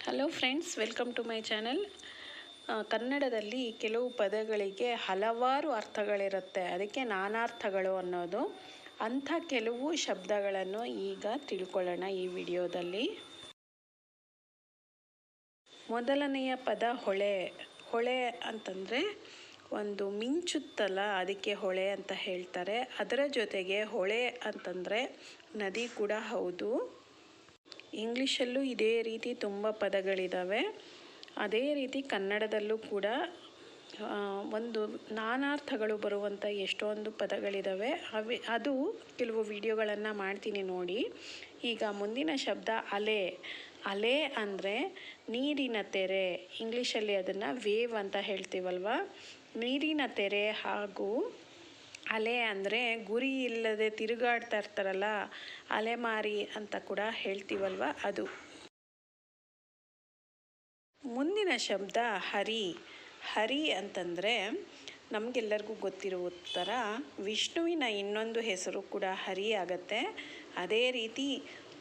Hello friends, welcome to my channel. ಕನ್ನಡದಲ್ಲಿ ಕೆಲವು ಪದಗಳಿಗೆ ಹಲವಾರು ಅರ್ಥಗಳಿರುತ್ತೆ, ಅದಕ್ಕೆ ನಾನಾರ್ಥಗಳು ಅನ್ನೋದು. ಅಂಥ ಕೆಲವು ಶಬ್ದಗಳನ್ನು ಈಗ ತಿಳ್ಕೊಳ್ಳೋಣ ಈ ವಿಡಿಯೋದಲ್ಲಿ. ಮೊದಲನೆಯ ಪದ ಹೊಳೆ. ಹೊಳೆ ಅಂತಂದರೆ ಒಂದು ಮಿಂಚುತ್ತಲ್ಲ, ಅದಕ್ಕೆ ಹೊಳೆ ಅಂತ ಹೇಳ್ತಾರೆ. ಅದರ ಜೊತೆಗೆ ಹೊಳೆ ಅಂತಂದರೆ ನದಿ ಕೂಡ ಹೌದು. ಇಂಗ್ಲೀಷಲ್ಲೂ ಇದೇ ರೀತಿ ತುಂಬ ಪದಗಳಿದ್ದಾವೆ. ಅದೇ ರೀತಿ ಕನ್ನಡದಲ್ಲೂ ಕೂಡ ಒಂದು ನಾನಾರ್ಥಗಳು ಬರುವಂಥ ಎಷ್ಟೊಂದು ಪದಗಳಿದ್ದಾವೆ. ಅದು ಕೆಲವು ವಿಡಿಯೋಗಳನ್ನು ಮಾಡ್ತೀನಿ ನೋಡಿ. ಈಗ ಮುಂದಿನ ಶಬ್ದ ಅಲೆ. ಅಲೆ ಅಂದರೆ ನೀರಿನ ತೆರೆ. ಇಂಗ್ಲೀಷಲ್ಲಿ ಅದನ್ನು ವೇವ್ ಅಂತ ಹೇಳ್ತೀವಲ್ವ. ನೀರಿನ ತೆರೆ ಹಾಗೂ ಅಲೆ ಅಂದರೆ ಗುರಿ ಇಲ್ಲದೆ ತಿರುಗಾಡ್ತಾ ಇರ್ತಾರಲ್ಲ, ಅಲೆಮಾರಿ ಅಂತ ಕೂಡ ಹೇಳ್ತೀವಲ್ವ, ಅದು. ಮುಂದಿನ ಶಬ್ದ ಹರಿ. ಹರಿ ಅಂತಂದರೆ ನಮಗೆಲ್ಲರಿಗೂ ಗೊತ್ತಿರುವ ಥರ ವಿಷ್ಣುವಿನ ಇನ್ನೊಂದು ಹೆಸರು ಕೂಡ ಹರಿ ಆಗುತ್ತೆ. ಅದೇ ರೀತಿ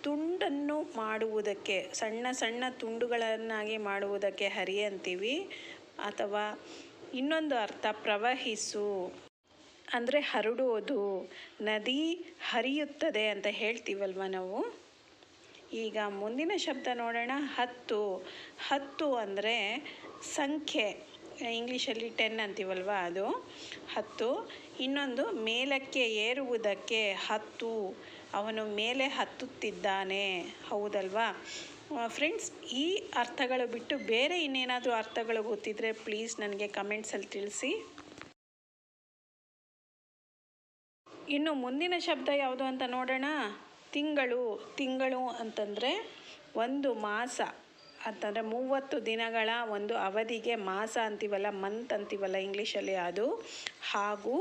ತುಂಡನ್ನು ಮಾಡುವುದಕ್ಕೆ, ಸಣ್ಣ ಸಣ್ಣ ತುಂಡುಗಳನ್ನಾಗಿ ಮಾಡುವುದಕ್ಕೆ ಹರಿ ಅಂತೀವಿ. ಅಥವಾ ಇನ್ನೊಂದು ಅರ್ಥ ಪ್ರವಹಿಸು ಅಂದರೆ ಹರಡುವುದು, ನದಿ ಹರಿಯುತ್ತದೆ ಅಂತ ಹೇಳ್ತೀವಲ್ವ ನಾವು. ಈಗ ಮುಂದಿನ ಶಬ್ದ ನೋಡೋಣ. ಹತ್ತು. ಹತ್ತು ಅಂದರೆ ಸಂಖ್ಯೆ. ಇಂಗ್ಲೀಷಲ್ಲಿ 10 ಅಂತೀವಲ್ವ, ಅದು ಹತ್ತು. ಇನ್ನೊಂದು ಮೇಲಕ್ಕೆ ಏರುವುದಕ್ಕೆ ಹತ್ತು. ಅವನು ಮೇಲೆ ಹತ್ತುತ್ತಿದ್ದಾನೆ, ಹೌದಲ್ವಾ ಫ್ರೆಂಡ್ಸ್? ಈ ಅರ್ಥಗಳು ಬಿಟ್ಟು ಬೇರೆ ಇನ್ನೇನಾದರೂ ಅರ್ಥಗಳು ಗೊತ್ತಿದ್ದರೆ ಪ್ಲೀಸ್ ನನಗೆ ಕಮೆಂಟ್ಸಲ್ಲಿ ತಿಳಿಸಿ. ಇನ್ನು ಮುಂದಿನ ಶಬ್ದ ಯಾವುದು ಅಂತ ನೋಡೋಣ. ತಿಂಗಳು. ತಿಂಗಳು ಅಂತಂದರೆ ಒಂದು ಮಾಸ ಅಂತಂದರೆ 30 ದಿನಗಳ ಒಂದು ಅವಧಿಗೆ ಮಾಸ ಅಂತೀವಲ್ಲ, ಮಂತ್ ಅಂತೀವಲ್ಲ ಇಂಗ್ಲೀಷಲ್ಲಿ, ಅದು. ಹಾಗೂ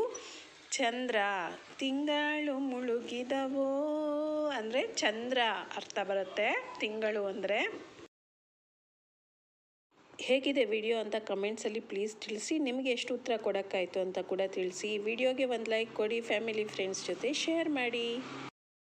ಚಂದ್ರ. ತಿಂಗಳು ಮುಳುಗಿದವೋ ಅಂದರೆ ಚಂದ್ರ ಅರ್ಥ ಬರುತ್ತೆ ತಿಂಗಳು ಅಂದರೆ. ಹೇಗಿದೆ ವಿಡಿಯೋ ಅಂತ ಕಮೆಂಟ್ಸಲ್ಲಿ ಪ್ಲೀಸ್ ತಿಳಿಸಿ. ನಿಮಗೆ ಎಷ್ಟು ಉತ್ತರ ಕೊಡೋಕ್ಕಾಯಿತು ಅಂತ ಕೂಡ ತಿಳಿಸಿ. ವಿಡಿಯೋಗೆ ಒಂದು ಲೈಕ್ ಕೊಡಿ, ಫ್ಯಾಮಿಲಿ ಫ್ರೆಂಡ್ಸ್ ಜೊತೆ ಶೇರ್ ಮಾಡಿ.